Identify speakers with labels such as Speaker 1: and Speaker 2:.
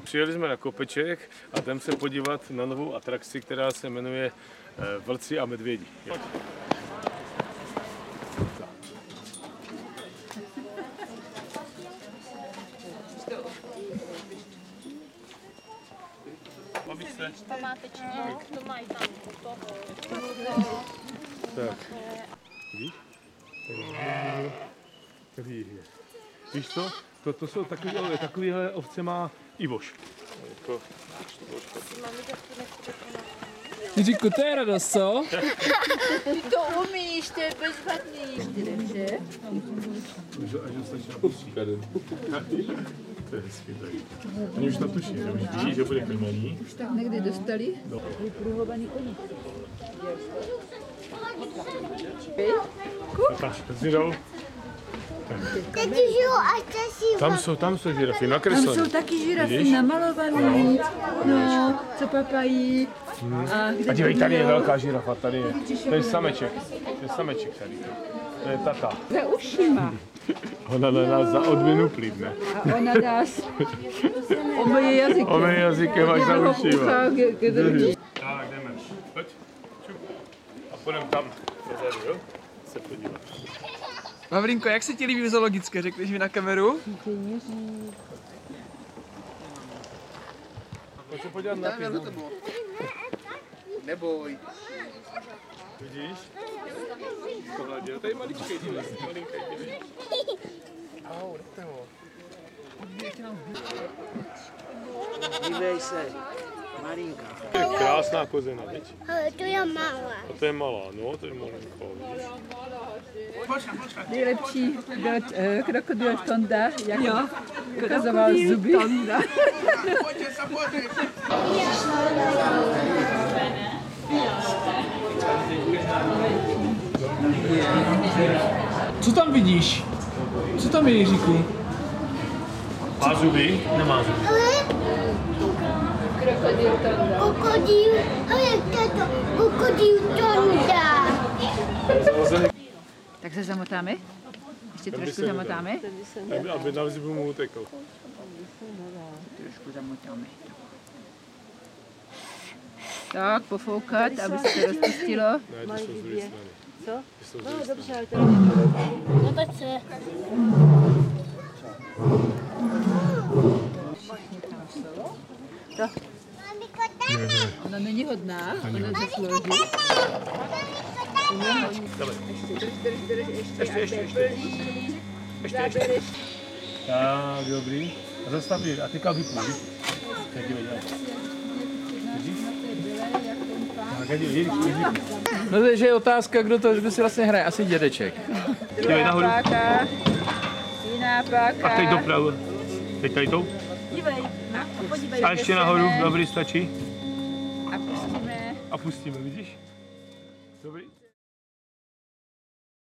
Speaker 1: Přijeli jsme na kopeček a jdeme se podívat na novou atrakci, která se jmenuje Vlci a medvědi.
Speaker 2: To mají tam u toho.
Speaker 1: Tak. Vidíš? Víš co? To jsou takovýhle ovce má Ivoš.
Speaker 3: Jiříku, to je radost, co?
Speaker 2: Ty to umíš, to je bezvadný. Že?
Speaker 1: Až stačí na příkladem. To je hezký tady. Oni už to tuší, že už ví, že bude krmený.
Speaker 2: Už tak někdy dostali?
Speaker 1: No.
Speaker 2: Vypruhovaný koní.
Speaker 1: Tam jsou žirafy nakreslené.
Speaker 2: Tam jsou taky žirafy namalované. No, co papají.
Speaker 1: A dívej, tady je velká žirafa, tady je. To je sameček. To je sameček tady. To je tata.
Speaker 2: Za ušima.
Speaker 1: Ona na nás za odměnu plivne.
Speaker 2: A ona nás omeje jazykem.
Speaker 1: Omeje jazykem až za ušima.
Speaker 2: Tak, jdeme.
Speaker 1: Pojď. A půjdeme tam. Pozadu, jo? Se podívat.
Speaker 3: Vavrinko, jak se ti líbí v zoologické, řekneš mi na kameru?
Speaker 1: Pojď se podívat na ty.
Speaker 3: Neboj.
Speaker 1: Vidíš? Pohledě, tady maličkej, dívej.
Speaker 3: Au, dejte ho.
Speaker 4: Dívej se, Marinka.
Speaker 1: To je krásná kozena, viď?
Speaker 5: Ale to je malá.
Speaker 1: A to je malá, no, to je malinko, vidíš?
Speaker 2: Nejlepší byl krokodýl Tonda, jak ukazoval zuby. Tonda.
Speaker 3: Co tam vidíš? Co tam je, Jiříku?
Speaker 1: Má zuby? Nemá zuby.
Speaker 2: Krokodýl Tonda.
Speaker 5: Krokodýl, ale tato, krokodýl Tonda.
Speaker 2: Tak se zamotáme? Ještě trošku zamotáme?
Speaker 1: Aby na vzduchu mu utekl.
Speaker 2: Trošku zamotáme. Tak, pofoukat, aby se to rozpustilo.
Speaker 1: Ne, to jsou z druhé strany.
Speaker 5: Co?
Speaker 1: No, dobře, ale
Speaker 5: to no tak se.
Speaker 2: Ona není hodná, ona zaslouží.
Speaker 1: Ještě. Tak, dobrý. A zastav ji. A teďka vypnu. Tak dívej, vidíš? Tak dívej,
Speaker 3: No takže je otázka, kdo to by si vlastně hraje. Asi dědeček.
Speaker 1: dívej nahoru.
Speaker 2: Jiná páka.
Speaker 1: A teď dopravo. Teď tady tou.
Speaker 2: Dívej, podívej.
Speaker 1: A ještě nahoru. Dobrý, stačí.
Speaker 2: A pustíme.
Speaker 1: A pustíme, vidíš? Dobrý.